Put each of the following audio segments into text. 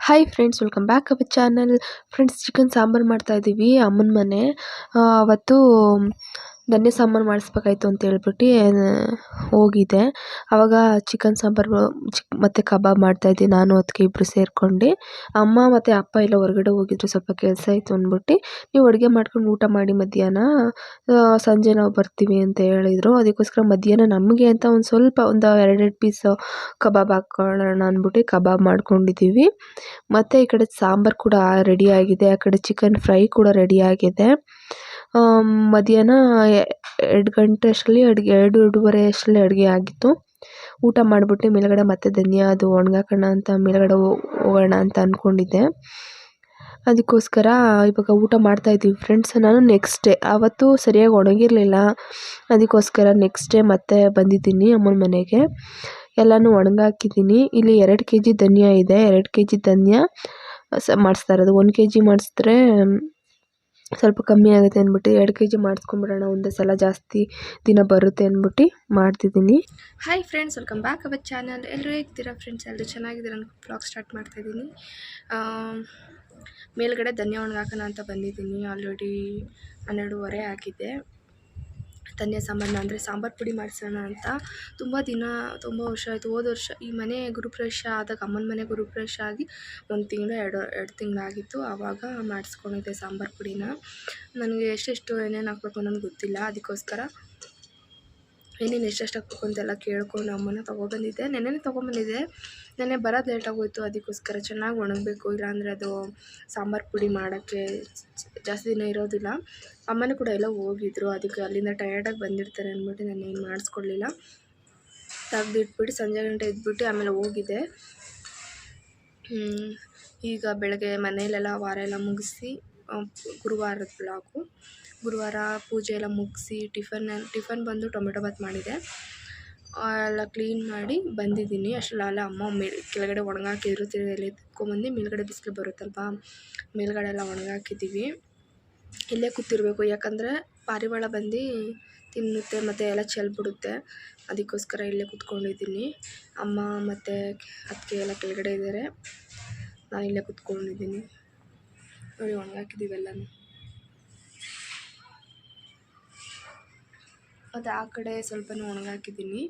Hi friends, welcome back our channel. Friends, chicken sambar ಮಾಡ್ತಾ ಇದ್ದೀವಿ ಅಮ್ಮನ ಮನೆ. ಅವತ್ತು ಧನ್ಯ ಸಾಂಬಾರು ಮಾಡಿಸ್ಬೇಕಾಯ್ತು ಅಂತ ಹೇಳ್ಬಿಟ್ಟು ಹೋಗಿದ್ದೆ. ಆವಾಗ ಚಿಕನ್ ಸಾಂಬಾರು ಮತ್ತು ಕಬಾಬ್ ಮಾಡ್ತಾಯಿದ್ದೆ. ನಾನು ಅದಕ್ಕೆ ಇಬ್ಬರು ಸೇರ್ಕೊಂಡು. ಅಮ್ಮ ಮತ್ತು ಅಪ್ಪ ಎಲ್ಲ ಹೊರಗಡೆ ಹೋಗಿದ್ರು, ಸ್ವಲ್ಪ ಕೆಲಸ ಇತ್ತು ಅಂದ್ಬಿಟ್ಟು. ನೀವು ಅಡುಗೆ ಮಾಡ್ಕೊಂಡು ಊಟ ಮಾಡಿ ಮಧ್ಯಾಹ್ನ, ಸಂಜೆ ನಾವು ಬರ್ತೀವಿ ಅಂತ ಹೇಳಿದರು. ಅದಕ್ಕೋಸ್ಕರ ಮಧ್ಯಾಹ್ನ ನಮಗೆ ಅಂತ ಒಂದು ಎರಡೆರಡು ಪೀಸು ಕಬಾಬ್ ಹಾಕ್ಕೊಳ್ಳೋಣ ಅಂದ್ಬಿಟ್ಟು ಕಬಾಬ್ ಮಾಡ್ಕೊಂಡಿದ್ದೀವಿ. ಮತ್ತು ಈ ಕಡೆ ಸಾಂಬಾರು ಕೂಡ ರೆಡಿಯಾಗಿದೆ, ಆ ಕಡೆ ಚಿಕನ್ ಫ್ರೈ ಕೂಡ ರೆಡಿಯಾಗಿದೆ. ಮಧ್ಯಾಹ್ನ 2 ಗಂಟೆ ಅಷ್ಟರಲ್ಲಿ ಅಡುಗೆ, 2-2:30 ಅಷ್ಟರಲ್ಲಿ ಅಡುಗೆ ಆಗಿತ್ತು. ಊಟ ಮಾಡಿಬಿಟ್ಟು ಮೇಲ್ಗಡೆ ಮತ್ತೆ ಧನಿಯಾ ಅದು ಒಣಗಾಕೋಣ ಅಂತ ಮೇಲ್ಗಡೆ ಹೋಗೋಣ ಅಂತ ಅಂದ್ಕೊಂಡಿದ್ದೆ. ಅದಕ್ಕೋಸ್ಕರ ಇವಾಗ ಊಟ ಮಾಡ್ತಾಯಿದ್ದೀವಿ ಫ್ರೆಂಡ್ಸ್. ನಾನು ನೆಕ್ಸ್ಟ್ ಡೇ ಆವತ್ತು ಸರಿಯಾಗಿ ಒಣಗಿರಲಿಲ್ಲ, ಅದಕ್ಕೋಸ್ಕರ ನೆಕ್ಸ್ಟ್ ಡೇ ಮತ್ತೆ ಬಂದಿದ್ದೀನಿ ಅಮ್ಮನ ಮನೆಗೆ. ಎಲ್ಲನೂ ಒಣಗಾಕಿದ್ದೀನಿ. ಇಲ್ಲಿ 2 kg ಧನಿಯಾ ಇದೆ, 2 kg ಧನಿಯಾ ಮಾಡಿಸ್ತಾ ಇರೋದು. 1 kg ಮಾಡಿಸಿದ್ರೆ ಸ್ವಲ್ಪ ಕಮ್ಮಿ ಆಗುತ್ತೆ ಅಂದ್ಬಿಟ್ಟು 2 kg ಮಾಡಿಸ್ಕೊಂಬಿಡೋಣ, ಒಂದೇ ಸಲ ಜಾಸ್ತಿ ದಿನ ಬರುತ್ತೆ ಅಂದ್ಬಿಟ್ಟು ಮಾಡ್ತಿದ್ದೀನಿ. Hi friends, welcome back our channel. ಎಲ್ಲರೂ ಹೇಗ್ತೀರಾ ಫ್ರೆಂಡ್ಸ್? ಎಲ್ಲರೂ ಚೆನ್ನಾಗಿದ್ದೀರಾ? ನಾನು ಬ್ಲಾಗ್ ಸ್ಟಾರ್ಟ್ ಮಾಡ್ತಾಯಿದ್ದೀನಿ. ಮೇಲ್ಗಡೆ ಧನಿಯಾ ಒಣಗಾಕೋಣ ಅಂತ ಬಂದಿದ್ದೀನಿ. ಆಲ್ರೆಡಿ 12:30 ಆಗಿದೆ. ಧನಿಯಾ ಸಾಂಬಾರನ್ನ ಅಂದರೆ ಸಾಂಬಾರು ಪುಡಿ ಮಾಡಿಸೋಣ ಅಂತ. ತುಂಬ ವರ್ಷ ಆಯಿತು. ಹೋದ ವರ್ಷ ಈ ಮನೆ ಗೃಹಪ್ರವೇಶ ಆದಾಗ, ಅಮ್ಮನ ಮನೆ ಗೃಹಪ್ರವೇಶ ಆಗಿ 1 ತಿಂಗಳು 2 ತಿಂಗಳಾಗಿತ್ತು. ಆವಾಗ ಮಾಡಿಸ್ಕೊಂಡಿದ್ದೆ ಸಾಂಬಾರು ಪುಡಿನ. ನನಗೆ ಎಷ್ಟೆಷ್ಟು ಏನೇನು ಹಾಕ್ಬೇಕು ಅನ್ನೋದು ಗೊತ್ತಿಲ್ಲ, ಅದಕ್ಕೋಸ್ಕರ ಏನೇನು ಎಷ್ಟೆಷ್ಟು ಹಾಕ್ಬೇಕು ಅಂತೆಲ್ಲ ಕೇಳ್ಕೊಂಡು ಅಮ್ಮನ ತೊಗೊಬಂದಿದ್ದೆ. ನೆನ್ನೆನೇ ತೊಗೊಂಬಂದಿದ್ದೆ. ನೆನ್ನೆ ಬರೋದು ಲೇಟಾಗೋಯಿತು, ಅದಕ್ಕೋಸ್ಕರ ಚೆನ್ನಾಗಿ ಒಣಗಬೇಕು, ಇಲ್ಲಾಂದರೆ ಅದು ಸಾಂಬಾರು ಪುಡಿ ಮಾಡೋಕ್ಕೆ ಜಾಸ್ತಿ ದಿನ ಇರೋದಿಲ್ಲ. ಅಮ್ಮನೂ ಕೂಡ ಎಲ್ಲ ಹೋಗಿದ್ರು, ಅದಕ್ಕೆ ಅಲ್ಲಿಂದ ಟಯರ್ಡಾಗಿ ಬಂದಿರ್ತಾರೆ ಅಂದ್ಬಿಟ್ಟು ನಾನು ಏನು ಮಾಡಿಸ್ಕೊಡ್ಲಿಲ್ಲ. ತೆಗ್ದಿಟ್ಬಿಟ್ಟು ಸಂಜೆ ಗಂಟೆ ಇದ್ಬಿಟ್ಟು ಆಮೇಲೆ ಹೋಗಿದ್ದೆ. ಈಗ ಬೆಳಗ್ಗೆ ಮನೆಯಲ್ಲೆಲ್ಲ ವಾರ ಎಲ್ಲ ಮುಗಿಸಿ, ಗುರುವಾರದ ಬ್ಲಾಗು. ಗುರುವಾರ ಪೂಜೆ ಎಲ್ಲ ಮುಗಿಸಿ ಟಿಫನ್ ಬಂದು ಟೊಮೆಟೊ ಬಾತ್ ಮಾಡಿದೆ. ಎಲ್ಲ ಕ್ಲೀನ್ ಮಾಡಿ ಬಂದಿದ್ದೀನಿ. ಅಷ್ಟರಲ್ಲ ಅಮ್ಮ ಕೆಳಗಡೆ ಒಣಗಾಕಿದ್ರು. ತಿರುಗಿ ಎತ್ಕೊಂಬಂದು ಮೇಲ್ಗಡೆ ಬಿಸಿಲು ಬರುತ್ತಲ್ವ, ಮೇಲ್ಗಡೆ ಎಲ್ಲ ಒಣಗಾಕಿದ್ದೀವಿ. ಇಲ್ಲೇ ಕೂತಿರ್ಬೇಕು, ಯಾಕಂದರೆ ಪಾರಿವಾಳ ಬಂದು ತಿನ್ನುತ್ತೆ ಮತ್ತು ಎಲ್ಲ ಚೆಲ್ಬಿಡುತ್ತೆ. ಅದಕ್ಕೋಸ್ಕರ ಇಲ್ಲೇ ಕೂತ್ಕೊಂಡಿದ್ದೀನಿ. ಅಮ್ಮ ಮತ್ತು ಅದಕ್ಕೆ ಎಲ್ಲ ಕೆಳಗಡೆ ಇದ್ದಾರೆ, ನಾನು ಇಲ್ಲೇ ಕೂತ್ಕೊಂಡಿದ್ದೀನಿ. ನೋಡಿ, ಒಣಗಾಕಿದ್ದೀವಿ ಎಲ್ಲನೂ. ಮತ್ತು ಆ ಕಡೆ ಸ್ವಲ್ಪನೂ ಒಣಗಾಕಿದ್ದೀನಿ.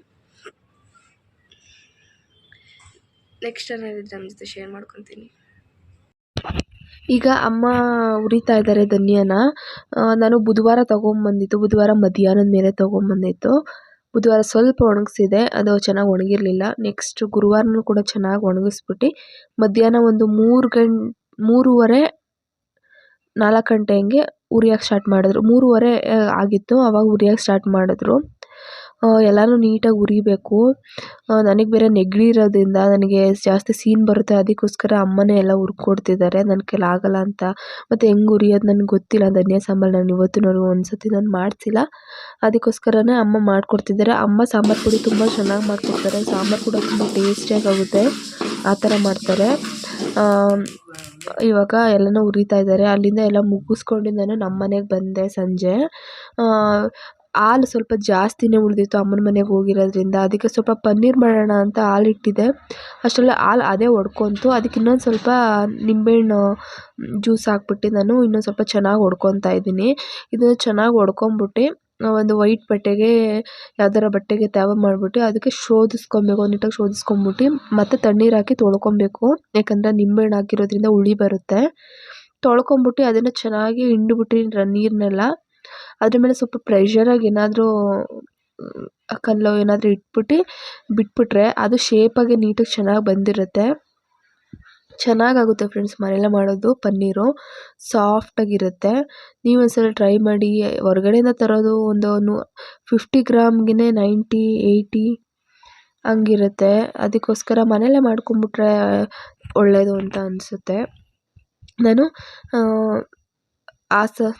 ನೆಕ್ಸ್ಟ್ ಏನಾದಿದ್ರೆ ನಮ್ಮ ಜೊತೆ ಶೇರ್ ಮಾಡ್ಕೊತೀನಿ. ಈಗ ಅಮ್ಮ ಉರಿತಾ ಇದ್ದಾರೆ ಧನಿಯಾನ. ನಾನು ಬುಧವಾರ ತೊಗೊಂಬಂದಿದ್ದು, ಬುಧವಾರ ಮಧ್ಯಾಹ್ನದ ಮೇಲೆ ತೊಗೊಂಬಂದಿದ್ದು. ಬುಧವಾರ ಸ್ವಲ್ಪ ಒಣಗಿಸಿದೆ, ಅದು ಚೆನ್ನಾಗಿ ಒಣಗಿರಲಿಲ್ಲ. ನೆಕ್ಸ್ಟ್ ಗುರುವಾರನೂ ಕೂಡ ಚೆನ್ನಾಗಿ ಒಣಗಿಸ್ಬಿಟ್ಟು ಮಧ್ಯಾಹ್ನ ಒಂದು 3:30 4 ಗಂಟೆ ಹಂಗೆ ಉರಿಯೋಕ್ಕೆ ಸ್ಟಾರ್ಟ್ ಮಾಡಿದ್ರು. 3:30 ಆಗಿತ್ತು, ಆವಾಗ ಉರಿಯೋಕ್ಕೆ ಸ್ಟಾರ್ಟ್ ಮಾಡಿದ್ರು. ಎಲ್ಲನೂ ನೀಟಾಗಿ ಉರಿಬೇಕು. ನನಗೆ ಬೇರೆ ನೆಗಡಿ ಇರೋದ್ರಿಂದ ನನಗೆ ಜಾಸ್ತಿ ಸೀನ್ ಬರುತ್ತೆ, ಅದಕ್ಕೋಸ್ಕರ ಅಮ್ಮನೇ ಎಲ್ಲ ಹುರ್ಕೊಡ್ತಿದ್ದಾರೆ. ನನ್ನ ಕೈಲಿ ಆಗಲ್ಲ ಅಂತ. ಮತ್ತು ಹೆಂಗೆ ಉರಿಯೋದು ನನಗೆ ಗೊತ್ತಿಲ್ಲ. ಧನಿಯಾ ಸಾಂಬಾರು ನಾನು ಇವತ್ತಿನವರೆಗೂ ಒಂದು ಸತಿ ನಾನು ಮಾಡಿಸಿಲ್ಲ, ಅದಕ್ಕೋಸ್ಕರನೇ ಅಮ್ಮ ಮಾಡಿಕೊಡ್ತಿದ್ದಾರೆ. ಅಮ್ಮ ಸಾಂಬಾರು ಪುಡಿ ತುಂಬ ಚೆನ್ನಾಗಿ ಮಾಡಿಕೊಡ್ತಾರೆ. ಸಾಂಬಾರು ಕೂಡ ತುಂಬ ಟೇಸ್ಟಿಯಾಗಿ ಆಗುತ್ತೆ, ಆ ಥರ ಮಾಡ್ತಾರೆ. ಇವಾಗ ಎಲ್ಲನೂ ಉರಿತಾ ಇದ್ದಾರೆ. ಅಲ್ಲಿಂದ ಎಲ್ಲ ಮುಗಿಸ್ಕೊಂಡು ನಾನು ನಮ್ಮ ಮನೆಗೆ ಬಂದೆ ಸಂಜೆ. ಹಾಲು ಸ್ವಲ್ಪ ಜಾಸ್ತಿನೇ ಉಳಿದಿತ್ತು ಅಮ್ಮನ ಮನೆಗೆ ಹೋಗಿರೋದ್ರಿಂದ, ಅದಕ್ಕೆ ಸ್ವಲ್ಪ ಪನ್ನೀರ್ ಮಾಡೋಣ ಅಂತ ಹಾಲು ಇಟ್ಟಿದ್ದೆ. ಅಷ್ಟರಲ್ಲಿ ಹಾಲು ಅದೇ ಒಡ್ಕೊತು. ಅದಕ್ಕೆ ಇನ್ನೊಂದು ಸ್ವಲ್ಪ ನಿಂಬೆಹಣ್ಣು ಜ್ಯೂಸ್ ಹಾಕ್ಬಿಟ್ಟು ನಾನು ಇನ್ನೊಂದು ಸ್ವಲ್ಪ ಚೆನ್ನಾಗಿ ಹೊಡ್ಕೊತಾ ಇದ್ದೀನಿ. ಇದನ್ನು ಚೆನ್ನಾಗಿ ಹೊಡ್ಕೊಂಬಿಟ್ಟು ಒಂದು ವೈಟ್ ಬಟ್ಟೆಗೆ, ಯಾವ್ದಾರ ಬಟ್ಟೆಗೆ ತೇವ ಮಾಡಿಬಿಟ್ಟು ಅದಕ್ಕೆ ಶೋಧಿಸ್ಕೊಬೇಕು, ನೀಟಾಗಿ ಶೋಧಿಸ್ಕೊಂಬಿಟ್ಟು ಮತ್ತು ತಣ್ಣೀರು ಹಾಕಿ ತೊಳ್ಕೊಬೇಕು. ಯಾಕಂದರೆ ನಿಂಬೆಹಣ್ಣು ಹಾಕಿರೋದ್ರಿಂದ ಹುಳಿ ಬರುತ್ತೆ. ತೊಳ್ಕೊಂಬಿಟ್ಟು ಅದನ್ನು ಚೆನ್ನಾಗಿ ಹಿಂಡ್ಬಿಟ್ಟು ನೀರನ್ನೆಲ್ಲ ಅದ್ರ ಮೇಲೆ ಸ್ವಲ್ಪ ಪ್ರೆಷರಾಗಿ ಏನಾದರೂ ಕಲ್ಲು ಏನಾದರೂ ಇಟ್ಬಿಟ್ಟು ಬಿಟ್ಬಿಟ್ರೆ ಅದು ಶೇಪಾಗಿ ನೀಟಾಗಿ ಚೆನ್ನಾಗಿ ಬಂದಿರುತ್ತೆ. ಚೆನ್ನಾಗಾಗುತ್ತೆ ಫ್ರೆಂಡ್ಸ್ ಮನೆಯಲ್ಲೇ ಮಾಡೋದು ಪನ್ನೀರು, ಸಾಫ್ಟಾಗಿರುತ್ತೆ. ನೀವು ಒಂದ್ಸಲ ಟ್ರೈ ಮಾಡಿ. ಹೊರಗಡೆಯಿಂದ ತರೋದು ಒಂದು 50 ಗ್ರಾಮ್ಗೆ 90-80 ಹಂಗಿರುತ್ತೆ. ಅದಕ್ಕೋಸ್ಕರ ಮನೆಯಲ್ಲೇ ಮಾಡ್ಕೊಂಬಿಟ್ರೆ ಒಳ್ಳೆಯದು ಅಂತ ಅನಿಸುತ್ತೆ. ನಾನು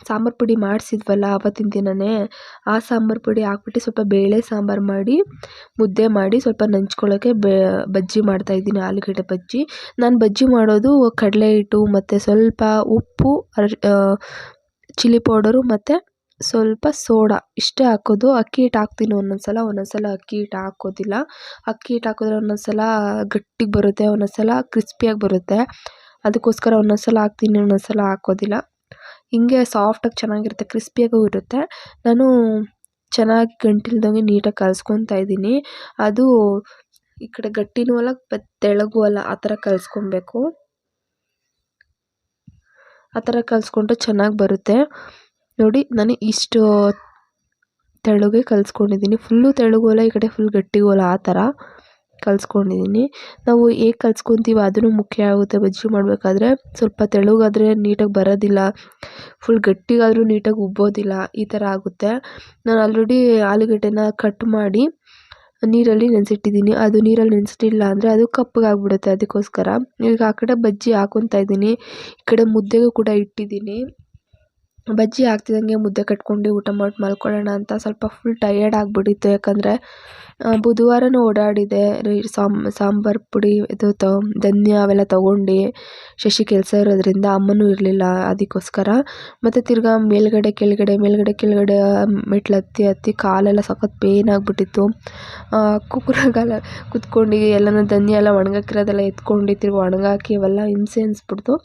ಸಾಂಬಾರು ಪುಡಿ ಮಾಡಿಸಿದ್ವಲ್ಲ ಆವತ್ತಿನ ದಿನವೇ, ಆ ಸಾಂಬಾರು ಪುಡಿ ಹಾಕ್ಬಿಟ್ಟು ಸ್ವಲ್ಪ ಬೇಳೆ ಸಾಂಬಾರು ಮಾಡಿ, ಮುದ್ದೆ ಮಾಡಿ, ಸ್ವಲ್ಪ ನಂಚ್ಕೊಳ್ಳೋಕ್ಕೆ ಬಜ್ಜಿ ಮಾಡ್ತಾಯಿದ್ದೀನಿ, ಆಲೂಗಡ್ಡೆ ಬಜ್ಜಿ. ನಾನು ಬಜ್ಜಿ ಮಾಡೋದು ಕಡಲೆ ಹಿಟ್ಟು ಮತ್ತು ಸ್ವಲ್ಪ ಉಪ್ಪು, ಚಿಲ್ಲಿ ಪೌಡರು ಮತ್ತು ಸ್ವಲ್ಪ ಸೋಡಾ ಇಷ್ಟೇ ಹಾಕೋದು. ಅಕ್ಕಿ ಹಿಟ್ಟು ಹಾಕ್ತೀನಿ ಒಂದೊಂದು ಸಲ ಅಕ್ಕಿ ಹಿಟ್ಟು ಹಾಕೋದಿಲ್ಲ. ಅಕ್ಕಿ ಹಿಟ್ಟು ಹಾಕಿದ್ರೆ ಒಂದೊಂದು ಸಲ ಗಟ್ಟಿಗೆ ಬರುತ್ತೆ, ಒಂದೊಂದು ಸಲ ಕ್ರಿಸ್ಪಿಯಾಗಿ ಬರುತ್ತೆ. ಅದಕ್ಕೋಸ್ಕರ ಒಂದೊಂದ್ಸಲ ಹಾಕ್ತೀನಿ, ಒಂದೊಂದ್ಸಲ ಹಾಕೋದಿಲ್ಲ. ಹಿಂಗೆ ಸಾಫ್ಟಾಗಿ ಚೆನ್ನಾಗಿರುತ್ತೆ, ಕ್ರಿಸ್ಪಿಯಾಗೂ ಇರುತ್ತೆ. ನಾನು ಚೆನ್ನಾಗಿ ಗಂಟಿಲ್ದಂಗೆ ನೀಟಾಗಿ ಕಲಿಸ್ಕೊತಾ ಇದ್ದೀನಿ. ಅದು ಈ ಕಡೆ ಗಟ್ಟಿನೂ ಅಲ್ಲ ತೆಳ್ಳಗೂ ಅಲ್ಲ, ಆ ಥರ ಕಲಿಸ್ಕೊಬೇಕು. ಆ ಥರ ಕಲಿಸ್ಕೊಂಡ್ರೆ ಚೆನ್ನಾಗಿ ಬರುತ್ತೆ. ನೋಡಿ ನಾನು ಇಷ್ಟು ತೆಳ್ಳಗೆ ಕಲಿಸ್ಕೊಂಡಿದ್ದೀನಿ. ಫುಲ್ಲು ತೆಳ್ಳಗೂ ಅಲ್ಲ, ಈ ಕಡೆ ಫುಲ್ ಗಟ್ಟಿಗೂ ಅಲ್ಲ, ಆ ಥರ ಕಲಿಸ್ಕೊಂಡಿದ್ದೀನಿ. ನಾವು ಹೇಗೆ ಕಲಿಸ್ಕೊತೀವೋ ಅದೂ ಮುಖ್ಯ ಆಗುತ್ತೆ ಬಜ್ಜಿ ಮಾಡಬೇಕಾದ್ರೆ. ಸ್ವಲ್ಪ ತೆಳ್ಳಗಾದರೆ ನೀಟಾಗಿ ಬರೋದಿಲ್ಲ, ಫುಲ್ ಗಟ್ಟಿಗಾದರೂ ನೀಟಾಗಿ ಉಬ್ಬೋದಿಲ್ಲ, ಈ ಥರ ಆಗುತ್ತೆ. ನಾನು ಆಲ್ರೆಡಿ ಆಲೂಗಡ್ಡೆನ ಕಟ್ ಮಾಡಿ ನೀರಲ್ಲಿ ನೆನೆಸಿಟ್ಟಿದ್ದೀನಿ. ಅದು ನೀರಲ್ಲಿ ನೆನೆಸಿಟ್ಟಿಲ್ಲ ಅಂದರೆ ಅದು ಕಪ್ಪಗಾಗ್ಬಿಡುತ್ತೆ. ಅದಕ್ಕೋಸ್ಕರ ಈಗ ಆ ಕಡೆ ಬಜ್ಜಿ ಹಾಕ್ಕೊತಾ ಇದ್ದೀನಿ, ಈ ಕಡೆ ಮುದ್ದೆಗೂ ಕೂಡ ಇಟ್ಟಿದ್ದೀನಿ. ಬಜ್ಜಿ ಹಾಕ್ತಿದ್ದಂಗೆ ಮುದ್ದೆ ಕಟ್ಕೊಂಡು ಊಟ ಮಾಡಿ ಮಲ್ಕೊಳ್ಳೋಣ ಅಂತ ಸ್ವಲ್ಪ ಫುಲ್ ಟಯರ್ಡ್ ಆಗಿಬಿಟ್ಟಿತ್ತು. ಯಾಕಂದರೆ ಬುಧವಾರನೂ ಓಡಾಡಿದೆ. ಸಾಂಬಾರು ಪುಡಿ ಇದು ಧನ್ಯ ಅವೆಲ್ಲ ತೊಗೊಂಡು ಶಶಿ ಕೆಲಸ ಇರೋದ್ರಿಂದ ಅಮ್ಮನೂ ಇರಲಿಲ್ಲ, ಅದಕ್ಕೋಸ್ಕರ. ಮತ್ತು ತಿರ್ಗಾ ಮೇಲ್ಗಡೆ ಕೆಳಗಡೆ ಮೆಟ್ಲು ಹತ್ತಿ ಕಾಲೆಲ್ಲ ಸಖತ್ ಪೇನ್ ಆಗಿಬಿಟ್ಟಿತ್ತು. ಕುಕ್ಕರಾಗೆಲ್ಲ ಕುತ್ಕೊಂಡು ಎಲ್ಲನೂ ಧನ್ಯ ಎಲ್ಲ ಒಣಗಾಕಿರೋದೆಲ್ಲ ಎತ್ಕೊಂಡು ತಿರ್ಗಿ ಒಣಗಾಕಿ ಅವೆಲ್ಲ ಹಿಂಸೆ ಅನಿಸ್ಬಿಡ್ತು.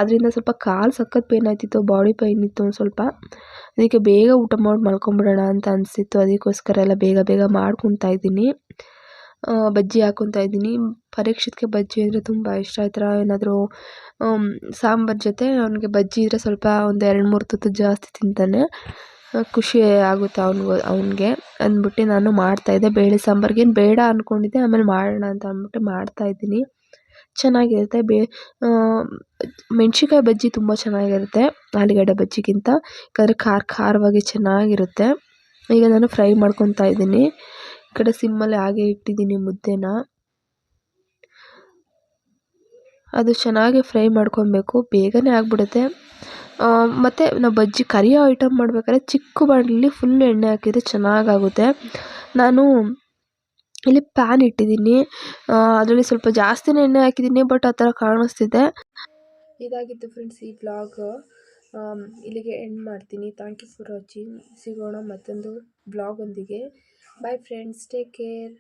ಅದರಿಂದ ಸ್ವಲ್ಪ ಕಾಲು ಸಖತ್ ಪೇನ್ ಆಗ್ತಿತ್ತು, ಬಾಡಿ ಪೇನ್ ಇತ್ತು ಒಂದು ಸ್ವಲ್ಪ. ಅದಕ್ಕೆ ಬೇಗ ಊಟ ಮಾಡಿ ಮಲ್ಕೊಂಬಿಡೋಣ ಅಂತ ಅನಿಸಿತ್ತು. ಅದಕ್ಕೋಸ್ಕರ ಎಲ್ಲ ಬೇಗ ಮಾಡ್ಕೊತಾ ಇದ್ದೀನಿ. ಬಜ್ಜಿ ಹಾಕ್ಕೊತಾ ಇದ್ದೀನಿ. ಪರೀಕ್ಷಿತ್ಗೆ ಬಜ್ಜಿ ಅಂದರೆ ತುಂಬ ಇಷ್ಟ. ಈ ಥರ ಏನಾದರೂ ಸಾಂಬಾರು ಜೊತೆ ಅವನಿಗೆ ಬಜ್ಜಿ ಇದ್ದರೆ ಸ್ವಲ್ಪ ಒಂದು 2-3 ತುತ್ತು ಜಾಸ್ತಿ ತಿಂತಾನೆ. ಖುಷಿ ಆಗುತ್ತೆ ಅವನಿಗೆ ಅಂದ್ಬಿಟ್ಟು ನಾನು ಮಾಡ್ತಾಯಿದ್ದೆ. ಬೇಳೆ ಸಾಂಬಾರ್ಗೇನು ಬೇಡ ಅಂದ್ಕೊಂಡಿದ್ದೆ, ಆಮೇಲೆ ಮಾಡೋಣ ಅಂತ ಅಂದ್ಬಿಟ್ಟು ಮಾಡ್ತಾಯಿದ್ದೀನಿ. ಚೆನ್ನಾಗಿರುತ್ತೆ. ಮೆಣ್ಸಿನ್ಕಾಯಿ ಬಜ್ಜಿ ತುಂಬ ಚೆನ್ನಾಗಿರುತ್ತೆ ಆಲೂಗಡ್ಡೆ ಬಜ್ಜಿಗಿಂತ, ಯಾಕಂದರೆ ಖಾರವಾಗಿ ಚೆನ್ನಾಗಿರುತ್ತೆ. ಈಗ ನಾನು ಫ್ರೈ ಮಾಡ್ಕೊತಾ ಇದ್ದೀನಿ. ಈ ಕಡೆ ಸಿಮ್ಮಲ್ಲಿ ಹಾಗೆ ಇಟ್ಟಿದ್ದೀನಿ ಮುದ್ದೆನ. ಅದು ಚೆನ್ನಾಗಿ ಫ್ರೈ ಮಾಡ್ಕೊಬೇಕು, ಬೇಗನೆ ಆಗಿಬಿಡುತ್ತೆ. ಮತ್ತು ನಾವು ಬಜ್ಜಿ ಕರಿಯೋ ಐಟಮ್ ಮಾಡ್ಬೇಕಾದ್ರೆ ಚಿಕ್ಕ ಬಾಣಲೆಯಲ್ಲಿ ಫುಲ್ ಎಣ್ಣೆ ಹಾಕಿದರೆ ಚೆನ್ನಾಗಾಗುತ್ತೆ. ನಾನು ಇಲ್ಲಿ ಪ್ಯಾನ್ ಇಟ್ಟಿದ್ದೀನಿ, ಅದರಲ್ಲಿ ಸ್ವಲ್ಪ ಜಾಸ್ತಿನೇ ಎಣ್ಣೆ ಹಾಕಿದ್ದೀನಿ, ಬಟ್ ಆ ಥರ ಕಾಣಿಸ್ತಿದೆ. ಇದಾಗಿತ್ತು ಫ್ರೆಂಡ್ಸ್ ಈ ವ್ಲಾಗ್. ಇಲ್ಲಿಗೆ ಎಂಡ್ ಮಾಡ್ತೀನಿ. Thank you for watching. ಸಿಗೋಣ ಮತ್ತೊಂದು ವ್ಲಾಗ್ ಒಂದಿಗೆ. Bye friends, take care.